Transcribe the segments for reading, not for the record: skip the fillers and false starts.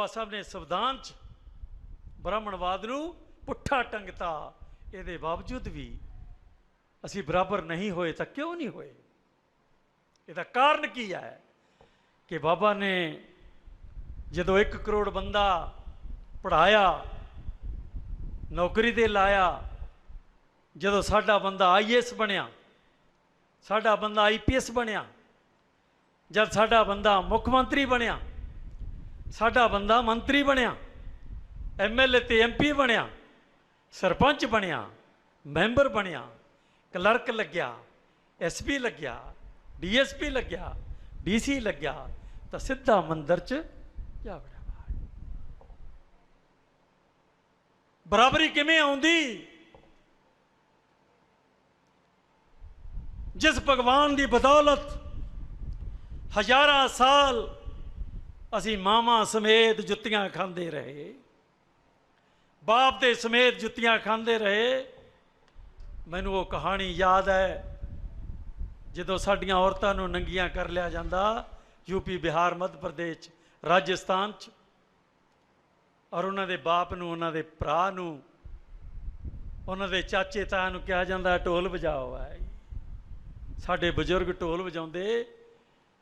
बाबा साहब ने संविधान च ब्राह्मणवाद नूं पुट्ठा टंगता, ये बावजूद भी असी बराबर नहीं होए। तो क्यों नहीं होए? इसका कारण की है कि बाबा ने जदों 1 करोड़ बंदा पढ़ाया, नौकरी ते लाया, जदों साडा बंदा IAS बनया, साडा बंदा IPS बनया, जब साडा बंदा मुख मंत्री बनया, साडा बंदा मंत्री बनया, MLA ते MP बनया, सरपंच बनया, मैंबर बनया, क्लर्क लग्या, SP लग्या, DSP लग्या, DC लग्या, तो सीधा मंदिर च जा वड़िया। बराबरी किवें आउंदी? जिस भगवान की बदौलत हज़ारां साल असी मावां समेत जुत्तियां खांदे रहे, बाप दे समेत जुत्तियां खांदे रहे। मैनू वो कहानी याद है जदों साडियां औरतां नूं नंगियां कर लिया जांदा UP बिहार मध्य प्रदेश राजस्थान च, और उन्हां दे बाप नूं, उन्हां दे भरा नूं, उन्हां दे चाचे ताया नूं कहा जांदा ढोल बजाओ है। साडे बजुर्ग ढोल बजाउंदे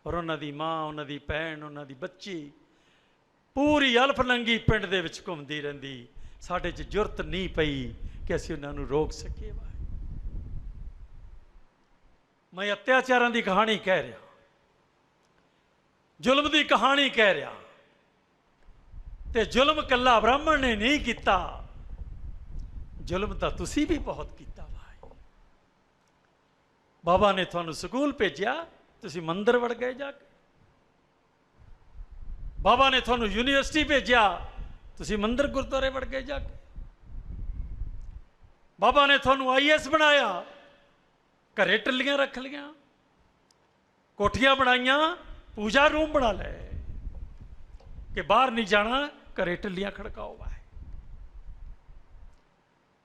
और उन्हां दी माँ, उन्हां दी भैन, उन्हां दी बच्ची पूरी अल्फ नंगी पिंड दे विच घुमदी रहिंदी। साडे च जुरत नहीं पई कि असीं उन्हां नूं रोक सकीए। मैं अत्याचारां दी कहानी कह रहा, जुल्म दी कहानी कह रहा, ते जुल्म कल्ला ब्राह्मण ने नहीं किता, जुल्म तां तुसीं भी बहुत कीता। बाबा ने तुहानूं स्कूल भेजिया, तुसीं मंदिर वड़ गए जाके। बाबा ने तुहानूं यूनीवर्सिटी भेजिया, तुसीं मंदिर गुरुद्वारे वड़ गए जाके। बाबा ने तुहानूं IAS बनाया, घरे टल्लियां रख लियां, कोठियां बनाइयां, पूजा रूम बना ले कि बाहर नहीं जाना, घरे टल्लियां खड़काओ है।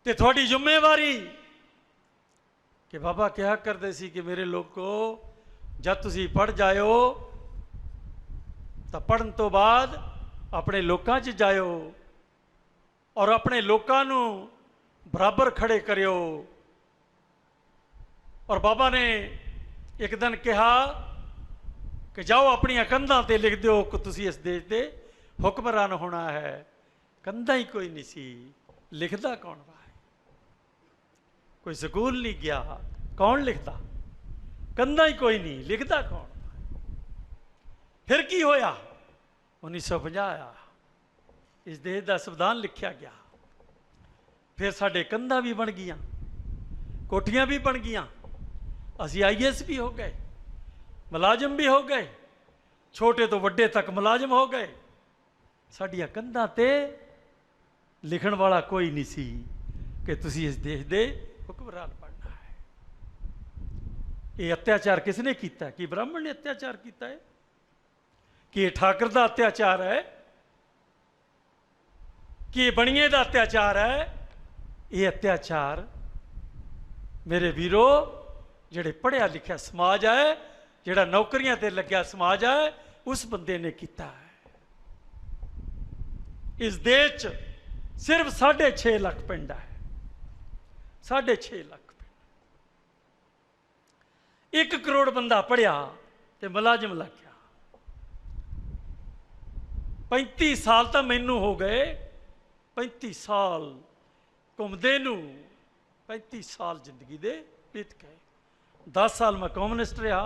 ते थोड़ी जिम्मेवारी कि बाबा क्या करते सी कि मेरे लोगों जब तुसी पढ़ जाओ तो पढ़न तो बाद अपने लोगों च जाओ और अपने लोगों नूं बराबर खड़े करियो। और बाबा ने एक दिन कहा कि जाओ अपनी कंधां ते लिख दो कि तुसी इस देश के हुक्मरान होना है। कंधां ही कोई नहीं सी, लिखदा कौन वा? कोई स्कूल नहीं गया, कौन लिखता? कंधा ही कोई नहीं, लिखता कौन? फिर की होया? 1950 आया, इस देश का संविधान लिखा गया। फिर साडे कंधा भी बन गईयां, कोठियां भी बन गईयां, असी IAS भी हो गए, मुलाजम भी हो गए, छोटे तो वड्डे तक मुलाजम हो गए। साडियां कंधां ते लिखण वाला कोई नहीं सी कि तुसी इस देश दे हुक्मरान बनना है। ये अत्याचार किसने किया? कि ब्राह्मण ने अत्याचार किया है? कि ये ठाकर का अत्याचार है? कि बणिए का अत्याचार है? ये अत्याचार मेरे वीरो जिहड़े पढ़िया लिखिया समाज है, जिहड़ा नौकरियां ते लग्या समाज है, उस बंदे ने किया है। इस देश च सिर्फ 6.5 लाख पिंड है, 6.5 लाख। 1 करोड़ बंदा पढ़िया तो मुलाजम लग गया। 35 साल तो मैनू हो गए, 35 साल घूमदे नू, 35 साल जिंदगी दे बीत गए। 10 साल मैं कम्युनिस्ट रहा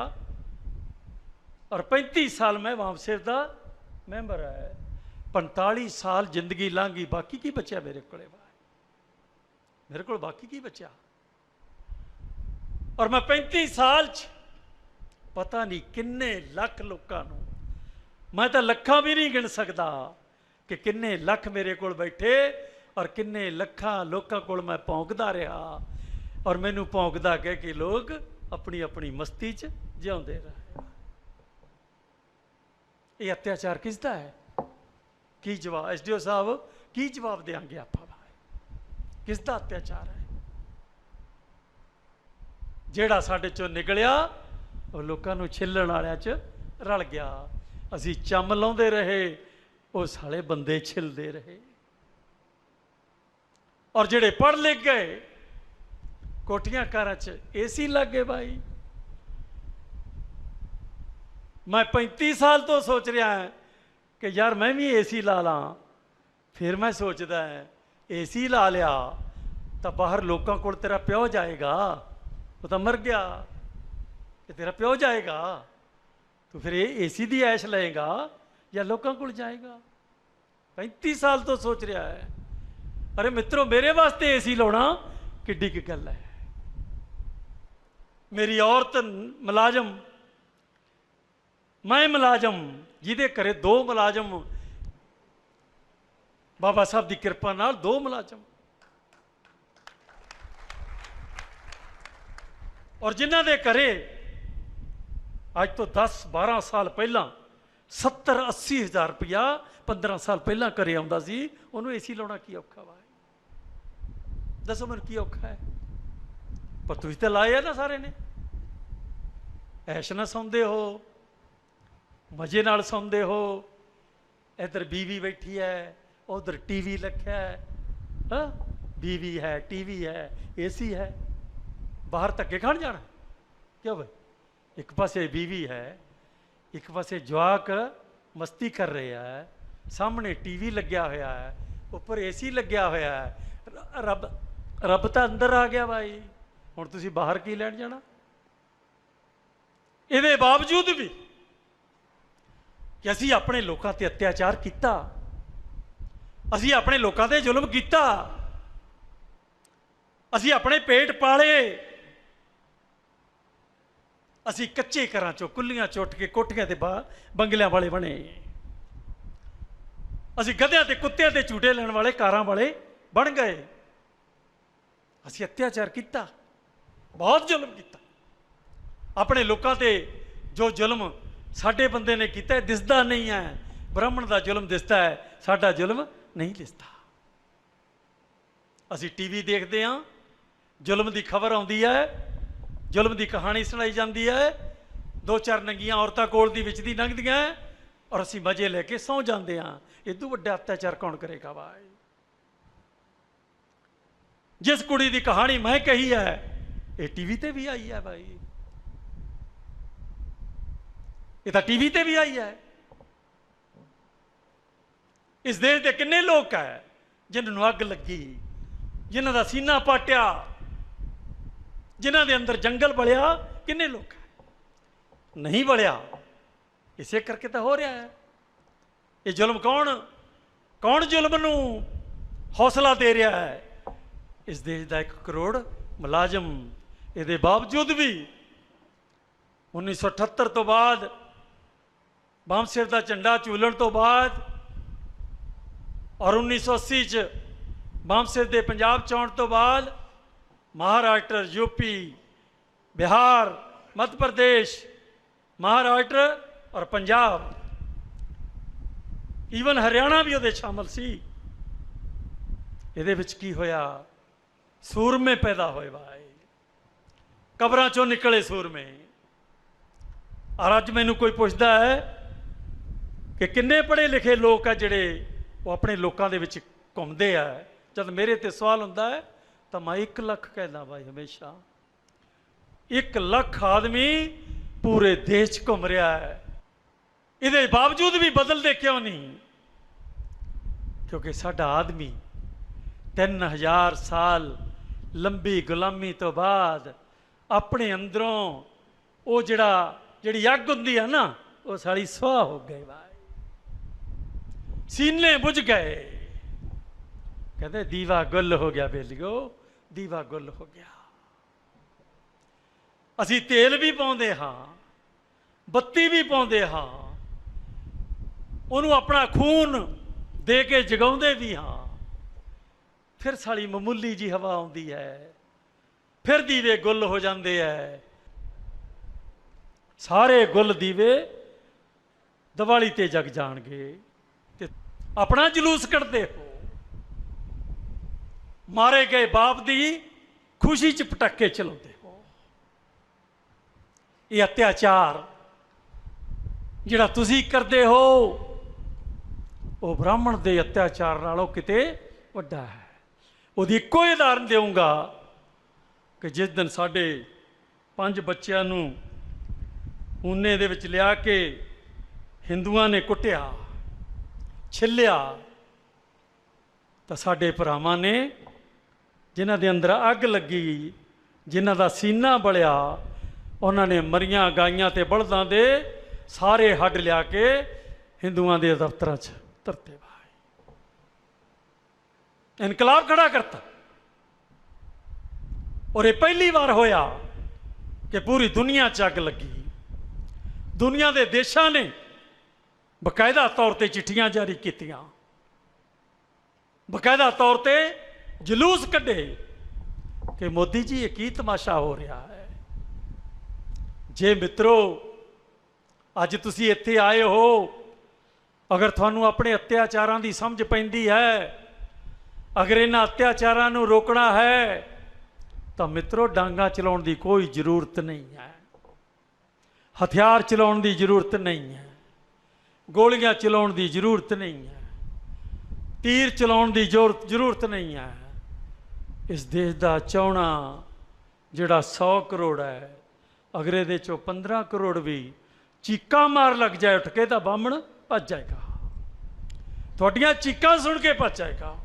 और 35 साल मैं वामसेर का मैंबर है। 45 साल जिंदगी लांघी, बाकी की बचा मेरे को? मेरे को बाकी की बचा? और मैं 35 साल च पता नहीं किन्ने लख लोगों नूं, मैं तो लखा भी नहीं गिन सकता कि किन्ने लख मेरे को बैठे और किन्ने लखा लोगों को मैं भौंकदा रहा और मैनू भौंकदा कह के लोग अपनी अपनी मस्ती च जिउंदे रहे। ये अत्याचार किसदा है? की जवाब SDO साहब की जवाब देंगे आप? किसदा अत्याचार है? जेड़ा साडे चों निकलिया वो लोगों को छिल्लण वालियां च रल गया। असी चम लाउंदे रहे, वो साले बंदे छिलते रहे। और जेड़े पढ़ लिख गए कोठियां कारां च एसी लग गए। भाई मैं 35 साल तो सोच रहा है कि यार मैं भी एसी ला ला। फिर मैं सोचता है एसी ला लिया तो बाहर लोगों को तेरा प्यो जाएगा, वो तो मर गया, कि तेरा प्यो जाएगा, तो फिर ये एसी दी ऐश लेगा या लोगों को जाएगा। 35 साल तो सोच रहा है। अरे मित्रों, मेरे वास्ते एसी लाना किड्डी की गल है। मेरी औरत मुलाजम, मैं मुलाजम, जिदे घरे 2 मुलाजम, बाबा साहब की कृपा नाल 2 मुलाजम, और जिन्हों के घरे अज तो 10-12 साल पहला 70-80 हज़ार रुपया 15 साल पहला घरे आउंदा सी, उन्होंने एसी लाना की औखा वा? दसो मैनूं की औखा है? पर तुसीं तो लाए है ना सारे ने। ऐश ना सौंदे हो, मजे नाल सौंदे हो, इधर बीवी बैठी है, उधर टीवी लग्या है। हाँ, बीवी है, टीवी है, एसी है। बाहर धक्के खाण जाना क्यों भाई? एक पासे बीवी है, एक पासे जवाक मस्ती कर रहे हैं, सामने टीवी लग्या होया है, ऊपर एसी लग्या होया है। रब रब तो अंदर आ गया भाई, हुण तुसीं बाहर की लैण जाना? इहदे बावजूद भी कि असीं अपने लोकां ते अत्याचार किया, असीं अपने लोकां ते जुल्म किया, असीं अपने पेट पाले, असीं कच्चे घरां चों कुल्लियां चुट के कोठियां ते बंगलियां वाले बने, असीं गधियां ते कुत्तियां ते झूटे लैण वाले कारां वाले बन गए। असीं अत्याचार किया, बहुत जुल्म किया। अपने लोगों ते जो जुल्म साडे बंदे ने किया दिसदा नहीं है। ब्राह्मण का जुल्म दिसदा है, साडा जुल्म नहीं दिसदा। असीं टीवी देखते हाँ, जुल्म की खबर आउंदी है, जुल्म की कहानी सुनाई जाती है, 2-4 नंगियां औरतां कोल दी विच दी लंघदियां और असीं मजे लेके सौ जाते हाँ। इदू वड्डा अत्याचार कौन करेगा भाई? जिस कुड़ी की कहानी मैं कही है, ये टीवी ते भी आई है भाई, ये तो टीवी ते भी आई है। इस देश के किन्ने लोग है जिन्होंने अग लगी, जिन्हों का सीना पाटिया, जिन्हों के अंदर जंगल बलिया, किन्ने लोग है? नहीं बलिया। इसे करके तो हो रहा है। ये जुल्म कौन जुल्म नूं हौसला दे रहा है? इस देश का 1 करोड़ मुलाजम। ये बावजूद भी 1978 तो बाद, बामसिर का झंडा झूलन तो बाद, और 1980 च बामसिर के पंजाब चौंण तो बाद, महाराष्ट्र, यूपी, बिहार, मध्य प्रदेश, महाराष्ट्र और पंजाब, ईवन हरियाणा भी वो शामिल सी। ये की होया? सूरमे पैदा होए भाई, कबरां चों निकले सूरमे। और अज मैनू कोई पूछता है कि किन्ने पढ़े लिखे लोग आ जिहड़े वो अपने लोगों के घूमते हैं, जब मेरे ते सवाल होंदा है तो मैं 1 लाख कहना भाई। हमेशा 1 लाख आदमी पूरे देश घूम रहा है। ये बावजूद भी बदलते क्यों नहीं? क्योंकि साडा आदमी 3000 साल लंबी गुलामी तो बाद अपने अंदरों वो जिहड़ी अग हुंदी है ना, वो सारी स्वाह हो गई भाई, सीने बुझ गए। कहते दीवा गुल हो गया बेलियो, दीवा गुल हो गया। असी तेल भी पाउंदे हाँ, बत्ती भी पाउंदे हाँ, उन्होंने अपना खून दे के जगाउंदे भी हाँ। फिर साड़ी मामूली जी हवा आउंदी है, फिर दीवे गुल हो जाते हैं। सारे गुल दीवे दिवाली ते जग जाणगे ते अपना जलूस कढ़दे हो। मारे गए बाप दी खुशी च पटाके चलाते हो। ये अत्याचार जिहड़ा तुसी करदे हो, ਉਹ ਬ੍ਰਾਹਮਣ ਦੇ ਅਤਿਆਚਾਰ ਨਾਲੋਂ ਕਿਤੇ ਵੱਡਾ ਹੈ। ਉਹਦੀ ਇੱਕੋ ਹੀ ਉਦਾਹਰਨ ਦੇਵਾਂਗਾ ਕਿ ਜਿਸ ਦਿਨ ਸਾਡੇ 5 ਬੱਚਿਆਂ ਨੂੰ ਊਨੇ ਦੇ ਵਿੱਚ ਲਿਆ ਕੇ ਹਿੰਦੂਆਂ ਨੇ ਕੁੱਟਿਆ, ਛਿੱਲਿਆ, ਤਾਂ ਸਾਡੇ ਭਰਾਵਾਂ ਨੇ, ਜਿਨ੍ਹਾਂ ਦੇ ਅੰਦਰ ਅੱਗ ਲੱਗੀ, ਜਿਨ੍ਹਾਂ ਦਾ ਸੀਨਾ ਬਲਿਆ, ਉਹਨਾਂ ਨੇ ਮਰੀਆਂ ਗਾਈਆਂ ਤੇ ਬਲਦਾਂ ਦੇ ਸਾਰੇ ਹੱਡ ਲਿਆ ਕੇ ਹਿੰਦੂਆਂ ਦੇ ਦਫ਼ਤਰਾਂ 'ਚ ਧਰਤੇ ਪਾਏ। ਇਨਕਲਾਬ ਖੜਾ ਕਰਤਾ। ਔਰ ਇਹ ਪਹਿਲੀ ਵਾਰ ਹੋਇਆ ਕਿ ਪੂਰੀ ਦੁਨੀਆ 'ਚ ਅੱਗ ਲੱਗੀ। ਦੁਨੀਆ ਦੇ ਦੇਸ਼ਾਂ ਨੇ ਬਕਾਇਦਾ ਤੌਰ ਤੇ ਚਿੱਠੀਆਂ ਜਾਰੀ ਕੀਤੀਆਂ, ਬਕਾਇਦਾ ਤੌਰ ਤੇ ਜਲੂਸ ਕੱਢੇ ਕਿ ਮੋਦੀ ਜੀ ਇਹ ਕੀ ਤਮਾਸ਼ਾ ਹੋ ਰਿਹਾ ਹੈ। ਜੇ ਮਿੱਤਰੋ ਅੱਜ ਤੁਸੀਂ ਇੱਥੇ ਆਏ ਹੋ, ਅਗਰ ਤੁਹਾਨੂੰ ਆਪਣੇ ਅਤਿਆਚਾਰਾਂ ਦੀ ਸਮਝ ਪੈਂਦੀ ਹੈ, ਅਗਰ ਇਹਨਾਂ ਅਤਿਆਚਾਰਾਂ ਨੂੰ ਰੋਕਣਾ ਹੈ, ਤਾਂ ਮਿੱਤਰੋ ਡਾਂਗਾ ਚਲਾਉਣ ਦੀ ਕੋਈ ਜ਼ਰੂਰਤ ਨਹੀਂ ਹੈ, ਹਥਿਆਰ ਚਲਾਉਣ ਦੀ ਜ਼ਰੂਰਤ ਨਹੀਂ ਹੈ, ਗੋਲੀਆਂ ਚਲਾਉਣ ਦੀ ਜ਼ਰੂਰਤ ਨਹੀਂ ਹੈ, ਤੀਰ ਚਲਾਉਣ ਦੀ ਜ਼ਰੂਰਤ ਨਹੀਂ ਹੈ। ਇਸ ਦੇਸ਼ ਦਾ ਚਾਹੁਣਾ ਜਿਹੜਾ 100 ਕਰੋੜ ਹੈ, ਅਗਰ ਇਹਦੇ 'ਚੋਂ 15 ਕਰੋੜ ਵੀ ਚੀਕਾਂ ਮਾਰ ਲੱਗ ਜਾਏ ਉੱਠ ਕੇ, ਤਾਂ ਬਾਹਮਣ ਭੱਜ ਜਾਏਗਾ, ਤੁਹਾਡੀਆਂ ਚੀਕਾਂ ਸੁਣ ਕੇ ਭੱਜ ਜਾਏਗਾ।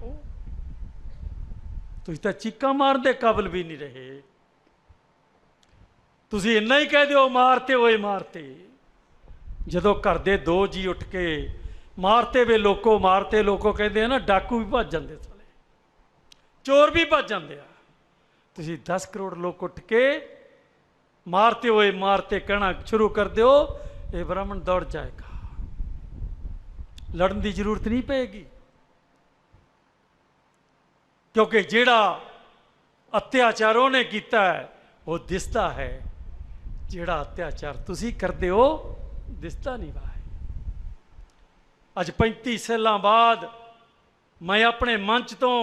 ਤੁਸੀਂ ਤਾਂ ਚੀਕਾਂ ਮਾਰਨ ਦੇ ਕਾਬਲ ਵੀ ਨਹੀਂ ਰਹੇ। ਤੁਸੀਂ ਇੰਨਾ ਹੀ ਕਹਿ ਦਿਓ ਮਾਰਤੇ ਓਏ ਮਾਰਤੇ। ਜਦੋਂ ਘਰ ਦੇ 2 ਜੀ ਉੱਠ ਕੇ ਮਾਰਤੇ ਵੇ ਲੋਕੋ, ਮਾਰਤੇ ਲੋਕੋ ਕਹਿੰਦੇ ਆ ਨਾ, ਡਾਕੂ ਵੀ ਭੱਜ ਜਾਂਦੇ, ਸਾਲੇ ਚੋਰ ਵੀ ਭੱਜ ਜਾਂਦੇ ਆ। ਤੁਸੀਂ 10 ਕਰੋੜ ਲੋਕ ਉੱਠ ਕੇ ਮਾਰਤੇ ਹੋਏ ਮਾਰਤੇ ਕਹਿਣਾ ਸ਼ੁਰੂ ਕਰ ਦਿਓ, ਇਹ ਬ੍ਰਾਹਮਣ ਦੌੜ ਜਾਏਗਾ, ਲੜਨ ਦੀ ਜ਼ਰੂਰਤ ਨਹੀਂ ਪਏਗੀ। ਕਿਉਂਕਿ ਜਿਹੜਾ ਅਤਿਆਚਾਰ ਉਹਨੇ ਕੀਤਾ ਹੈ ਉਹ ਦਿਸਦਾ ਹੈ, ਜਿਹੜਾ ਅਤਿਆਚਾਰ ਤੁਸੀਂ ਕਰਦੇ ਹੋ ਦਿਸਦਾ ਨਹੀਂ ਭਾਈ। ਅੱਜ 35 ਸਾਲਾਂ ਬਾਅਦ ਮੈਂ ਆਪਣੇ ਮੰਚ ਤੋਂ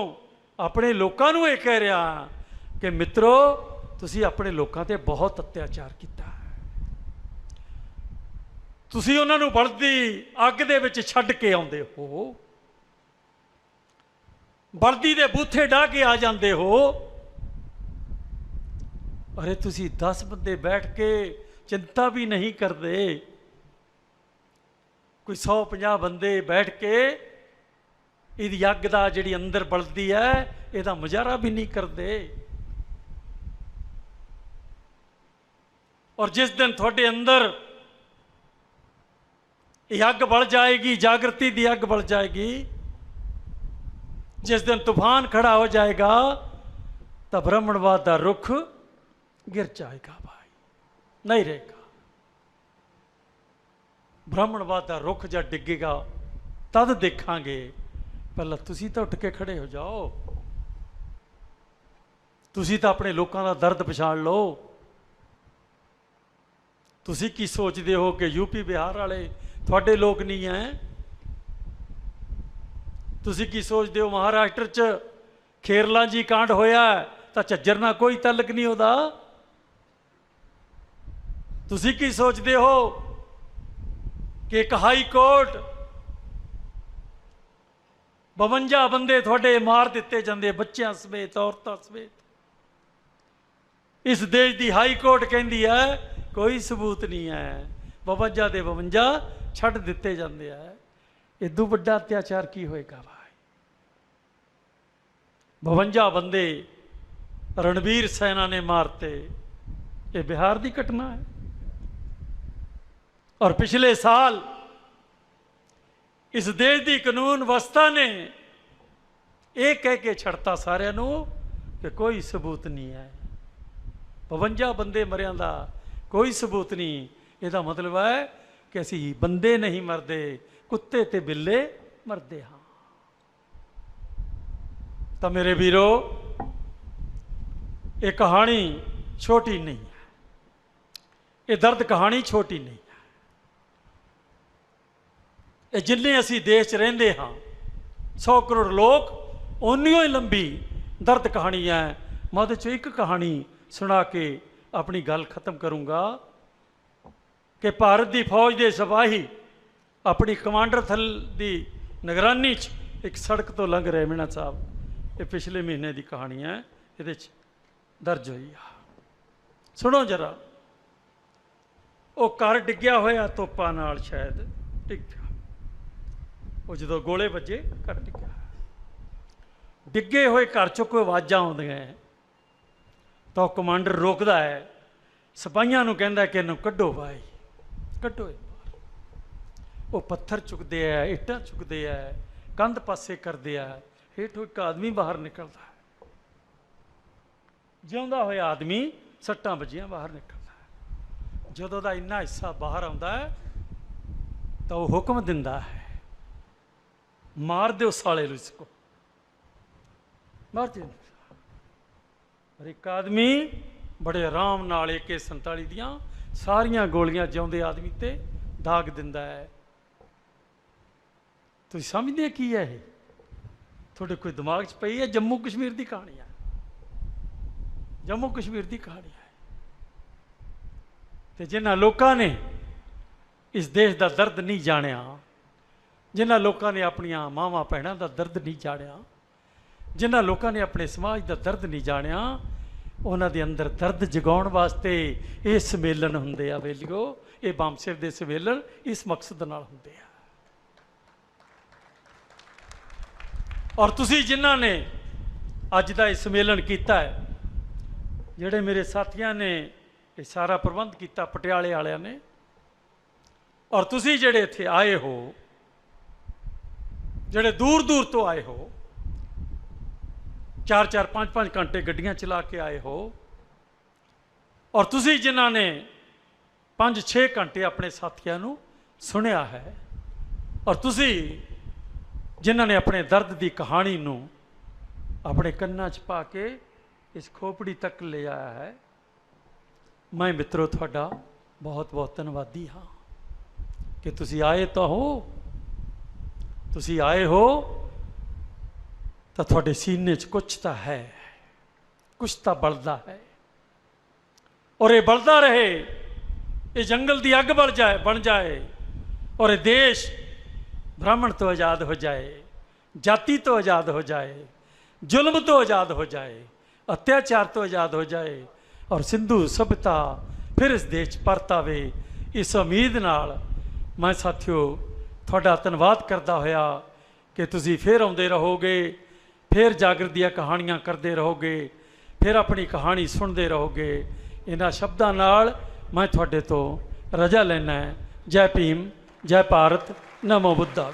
ਆਪਣੇ ਲੋਕਾਂ ਨੂੰ ਇਹ ਕਹਿ ਰਿਹਾ ਕਿ ਮਿੱਤਰੋ, ਤੁਸੀਂ ਆਪਣੇ ਲੋਕਾਂ ਤੇ ਬਹੁਤ ਅਤਿਆਚਾਰ ਕੀਤਾ ਹੈ। ਤੁਸੀਂ ਉਹਨਾਂ ਨੂੰ ਬਲਦੀ ਅੱਗ ਦੇ ਵਿੱਚ ਛੱਡ ਕੇ ਆਉਂਦੇ ਹੋ, ਬਲਦੀ ਦੇ ਬੂਥੇ ਡਾਹ ਕੇ ਆ ਜਾਂਦੇ ਹੋ। ਅਰੇ ਤੁਸੀਂ 10 ਬੰਦੇ ਬੈਠ ਕੇ ਚਿੰਤਾ ਵੀ ਨਹੀਂ ਕਰਦੇ, ਕੋਈ 150 ਬੰਦੇ ਬੈਠ ਕੇ ਇਹਦੀ ਅੱਗ ਦਾ ਜਿਹੜੀ ਅੰਦਰ ਬਲਦੀ ਹੈ ਇਹਦਾ ਮੁਜ਼ਾਹਰਾ ਵੀ ਨਹੀਂ ਕਰਦੇ। ਔਰ ਜਿਸ ਦਿਨ ਤੁਹਾਡੇ ਅੰਦਰ ਇਹ ਅੱਗ ਬਲ ਜਾਏਗੀ, ਜਾਗਰਤੀ ਦੀ ਅੱਗ ਬਲ ਜਾਏਗੀ, ਜਿਸ ਦਿਨ ਤੂਫਾਨ ਖੜਾ ਹੋ ਜਾਏਗਾ, ਤਾਂ ਬ੍ਰਾਹਮਣਵਾਦ ਦਾ ਰੁੱਖ ਗਿਰ ਜਾਏਗਾ ਭਾਈ, ਨਹੀਂ ਰਹੇਗਾ। ਬ੍ਰਾਹਮਣਵਾਦ ਦਾ ਰੁੱਖ ਜਦ ਡਿੱਗੇਗਾ ਤਦ ਦੇਖਾਂਗੇ। ਪਹਿਲਾਂ ਤੁਸੀਂ ਤਾਂ ਉੱਠ ਕੇ ਖੜੇ ਹੋ ਜਾਓ, ਤੁਸੀਂ ਤਾਂ ਆਪਣੇ ਲੋਕਾਂ ਦਾ ਦਰਦ ਪਛਾਣ ਲਓ। ਤੁਸੀਂ ਕੀ ਸੋਚਦੇ ਹੋ ਕਿ ਯੂਪੀ ਬਿਹਾਰ ਵਾਲੇ ਤੁਹਾਡੇ ਲੋਕ ਨਹੀਂ ਹੈ? ਤੁਸੀਂ ਕੀ ਸੋਚਦੇ ਹੋ ਮਹਾਰਾਸ਼ਟਰ 'ਚ ਖੇਰਲਾ ਜੀ ਕਾਂਡ ਹੋਇਆ ਤਾਂ ਝੱਜਰ ਨਾਲ ਕੋਈ ਤਲਕ ਨਹੀਂ ਉਹਦਾ? ਤੁਸੀਂ ਕੀ ਸੋਚਦੇ ਹੋ ਕਿ ਇੱਕ ਹਾਈ ਕੋਰਟ 52 ਬੰਦੇ ਤੁਹਾਡੇ ਮਾਰ ਦਿੱਤੇ ਜਾਂਦੇ, ਬੱਚਿਆਂ ਸਮੇਤ, ਔਰਤਾਂ ਸਮੇਤ। ਇਸ ਦੇਸ਼ ਦੀ ਹਾਈ ਕੋਰਟ ਕਹਿੰਦੀ ਹੈ ਕੋਈ ਸਬੂਤ ਨਹੀਂ ਹੈ, 52 ਦੇ 52 ਛੱਡ ਦਿੱਤੇ ਜਾਂਦੇ ਆ। ਇਦੋਂ ਵੱਡਾ ਅਤਿਆਚਾਰ ਕੀ ਹੋਏਗਾ ਭਾਈ? 52 ਬੰਦੇ ਰਣਵੀਰ ਸੈਨਾ ਨੇ ਮਾਰਤੇ, ਇਹ ਬਿਹਾਰ ਦੀ ਘਟਨਾ ਹੈ। ਔਰ ਪਿਛਲੇ ਸਾਲ ਇਸ ਦੇਸ਼ ਦੀ ਕਾਨੂੰਨ ਵਿਵਸਥਾ ਨੇ ਇਹ ਕਹਿ ਕੇ ਛੱਡਤਾ ਸਾਰਿਆਂ ਨੂੰ ਕਿ ਕੋਈ ਸਬੂਤ ਨਹੀਂ ਹੈ। 52 ਬੰਦੇ ਮਰਿਆਂ ਦਾ ਕੋਈ ਸਬੂਤ ਨਹੀਂ। ਇਹਦਾ ਮਤਲਬ ਹੈ ਕਿ ਅਸੀਂ ਬੰਦੇ ਨਹੀਂ ਮਰਦੇ, ਕੁੱਤੇ ਤੇ ਬਿੱਲੇ ਮਰਦੇ ਹਾਂ। ਤਾਂ ਮੇਰੇ ਵੀਰੋ, ਇਹ ਕਹਾਣੀ ਛੋਟੀ ਨਹੀਂ ਹੈ, ਇਹ ਦਰਦ ਕਹਾਣੀ ਛੋਟੀ ਨਹੀਂ ਹੈ। ਇਹ ਜਿੰਨੇ ਅਸੀਂ ਦੇਸ਼ 'ਚ ਰਹਿੰਦੇ ਹਾਂ 100 ਕਰੋੜ ਲੋਕ, ਓਨੀ ਹੀ ਲੰਬੀ ਦਰਦ ਕਹਾਣੀ ਹੈ। ਮੈਂ ਉਹਦੇ 'ਚੋਂ ਇੱਕ ਕਹਾਣੀ ਸੁਣਾ ਕੇ ਆਪਣੀ ਗੱਲ ਖਤਮ ਕਰੂੰਗਾ ਕਿ ਭਾਰਤ ਦੀ ਫੌਜ ਦੇ ਸਿਪਾਹੀ ਆਪਣੀ ਕਮਾਂਡਰ ਦੀ ਨਿਗਰਾਨੀ 'ਚ ਇੱਕ ਸੜਕ ਤੋਂ ਲੰਘ ਰਹੇ ਮੀਣਾ ਸਾਹਿਬ। ਇਹ ਪਿਛਲੇ ਮਹੀਨੇ ਦੀ ਕਹਾਣੀ ਹੈ, ਇਹਦੇ 'ਚ ਦਰਜ ਹੋਈ ਆ। ਸੁਣੋ ਜਰਾ। ਉਹ ਘਰ ਡਿੱਗਿਆ ਹੋਇਆ ਤੋਪਾਂ ਨਾਲ ਸ਼ਾਇਦ ਡਿੱਗਿਆ। ਉਹ ਜਦੋਂ ਗੋਲੇ ਵੱਜੇ ਘਰ ਡਿੱਗਿਆ। ਡਿੱਗੇ ਹੋਏ ਘਰ 'ਚੋਂ ਕੋਈ ਆਵਾਜ਼ਾਂ ਆਉਂਦੀਆਂ ਤਾਂ ਉਹ ਕਮਾਂਡਰ ਰੋਕਦਾ ਹੈ, ਸਿਪਾਹੀਆਂ ਨੂੰ ਕਹਿੰਦਾ ਕਿ ਇਹਨੂੰ ਕੱਢੋ ਭਾਈ, ਕੱਢੋ ਇਹ ਬਾਹਰ। ਉਹ ਪੱਥਰ ਚੁੱਕਦੇ ਆ, ਇੱਟਾਂ ਚੁੱਕਦੇ ਆ, ਕੰਧ ਪਾਸੇ ਕਰਦੇ ਆ, ਹੇਠੋਂ ਇੱਕ ਆਦਮੀ ਬਾਹਰ ਨਿਕਲਦਾ ਹੈ। ਜਿਉਂਦਾ ਹੋਇਆ ਆਦਮੀ, ਸੱਟਾਂ ਵੱਜੀਆਂ, ਬਾਹਰ ਨਿਕਲਦਾ ਹੈ। ਜਦੋਂ ਦਾ ਇੰਨਾ ਹਿੱਸਾ ਬਾਹਰ ਆਉਂਦਾ ਹੈ ਤਾਂ ਉਹ ਹੁਕਮ ਦਿੰਦਾ ਹੈ, ਮਾਰ ਦਿਓ ਸਾਲੇ ਨੂੰ, ਇਸਕੋ ਮਾਰ ਦਿਓ। ਪਰ ਇੱਕ ਆਦਮੀ ਬੜੇ ਆਰਾਮ ਨਾਲ AK-47 ਦੀਆਂ ਸਾਰੀਆਂ ਗੋਲੀਆਂ ਜਿਉਂਦੇ ਆਦਮੀ ਤੇ ਦਾਗ ਦਿੰਦਾ ਹੈ। ਤੁਸੀਂ ਸਮਝਦੇ ਕੀ ਹੈ ਇਹ? ਤੁਹਾਡੇ ਕੋਈ ਦਿਮਾਗ 'ਚ ਪਈ ਹੈ? ਜੰਮੂ ਕਸ਼ਮੀਰ ਦੀ ਕਹਾਣੀ ਹੈ, ਜੰਮੂ ਕਸ਼ਮੀਰ ਦੀ ਕਹਾਣੀ ਹੈ। ਤੇ ਜਿਨ੍ਹਾਂ ਲੋਕਾਂ ਨੇ ਇਸ ਦੇਸ਼ ਦਾ ਦਰਦ ਨਹੀਂ ਜਾਣਿਆ, ਜਿਨ੍ਹਾਂ ਲੋਕਾਂ ਨੇ ਆਪਣੀਆਂ ਮਾਵਾਂ ਭੈਣਾਂ ਦਾ ਦਰਦ ਨਹੀਂ ਜਾਣਿਆ, ਜਿਨ੍ਹਾਂ ਲੋਕਾਂ ਨੇ ਆਪਣੇ ਸਮਾਜ ਦਾ ਦਰਦ ਨਹੀਂ ਜਾਣਿਆ, ਉਹਨਾਂ ਦੇ ਅੰਦਰ ਦਰਦ ਜਗਾਉਣ ਵਾਸਤੇ ਇਹ ਸੰਮੇਲਨ ਹੁੰਦੇ ਆ ਵੇਲੀਓ। ਇਹ ਬਾਮਸੇਵ ਦੇ ਸੰਮੇਲਨ ਇਸ ਮਕਸਦ ਨਾਲ ਹੁੰਦੇ ਆ। ਔਰ ਤੁਸੀਂ ਜਿਨ੍ਹਾਂ ਨੇ ਅੱਜ ਦਾ ਇਹ ਸੰਮੇਲਨ ਕੀਤਾ ਹੈ, ਜਿਹੜੇ ਮੇਰੇ ਸਾਥੀਆਂ ਨੇ ਇਹ ਸਾਰਾ ਪ੍ਰਬੰਧ ਕੀਤਾ, ਪਟਿਆਲੇ ਵਾਲਿਆਂ ਨੇ, ਔਰ ਤੁਸੀਂ ਜਿਹੜੇ ਇੱਥੇ ਆਏ ਹੋ, ਜਿਹੜੇ ਦੂਰ ਦੂਰ ਤੋਂ ਆਏ ਹੋ, 4-4 5-5 ਘੰਟੇ ਗੱਡੀਆਂ ਚਲਾ ਕੇ ਆਏ ਹੋ, ਔਰ ਤੁਸੀਂ ਜਿਨ੍ਹਾਂ ਨੇ 5-6 ਘੰਟੇ ਆਪਣੇ ਸਾਥੀਆਂ ਨੂੰ ਸੁਣਿਆ ਹੈ, ਔਰ ਤੁਸੀਂ ਜਿਨ੍ਹਾਂ ਨੇ ਆਪਣੇ ਦਰਦ ਦੀ ਕਹਾਣੀ ਨੂੰ ਆਪਣੇ ਕੰਨਾਂ 'ਚ ਪਾ ਕੇ ਇਸ ਖੋਪੜੀ ਤੱਕ ਲੈ ਆਇਆ ਹੈ, ਮੈਂ ਮਿੱਤਰੋ ਤੁਹਾਡਾ ਬਹੁਤ ਬਹੁਤ ਧੰਨਵਾਦੀ ਹਾਂ ਕਿ ਤੁਸੀਂ ਆਏ ਤਾਂ ਹੋ। ਤੁਸੀਂ ਆਏ ਹੋ ਤਾਂ ਤੁਹਾਡੇ ਸੀਨੇ 'ਚ ਕੁਛ ਤਾਂ ਹੈ, ਕੁਛ ਤਾਂ ਬਲਦਾ ਹੈ, ਔਰ ਇਹ ਬਲਦਾ ਰਹੇ। ਇਹ ਜੰਗਲ ਦੀ ਅੱਗ ਬਣ ਜਾਏ, ਔਰ ਇਹ ਦੇਸ਼ ਬ੍ਰਾਹਮਣ ਤੋਂ ਆਜ਼ਾਦ ਹੋ ਜਾਏ, ਜਾਤੀ ਤੋਂ ਆਜ਼ਾਦ ਹੋ ਜਾਏ, ਜ਼ੁਲਮ ਤੋਂ ਆਜ਼ਾਦ ਹੋ ਜਾਏ, ਅਤਿਆਚਾਰ ਤੋਂ ਆਜ਼ਾਦ ਹੋ ਜਾਏ, ਔਰ ਸਿੰਧੂ ਸਭਿਅਤਾ ਫਿਰ ਇਸ ਦੇਸ਼ 'ਚ ਪਰਤ ਆਵੇ। ਇਸ ਉਮੀਦ ਨਾਲ ਮੈਂ ਸਾਥੀਓ ਤੁਹਾਡਾ ਧੰਨਵਾਦ ਕਰਦਾ ਹੋਇਆ ਕਿ ਤੁਸੀਂ ਫਿਰ ਆਉਂਦੇ ਰਹੋਗੇ, ਫਿਰ ਜਾਗਰਤ ਦੀਆਂ ਕਹਾਣੀਆਂ ਕਰਦੇ ਰਹੋਗੇ, ਫਿਰ ਆਪਣੀ ਕਹਾਣੀ ਸੁਣਦੇ ਰਹੋਗੇ। ਇਹਨਾਂ ਸ਼ਬਦਾਂ ਨਾਲ ਮੈਂ ਤੁਹਾਡੇ ਤੋਂ ਰਜਾ ਲੈਣਾ ਹੈ। ਜੈ ਭੀਮ, ਜੈ ਭਾਰਤ, ਨਮੋ ਬੁੱਧਾ।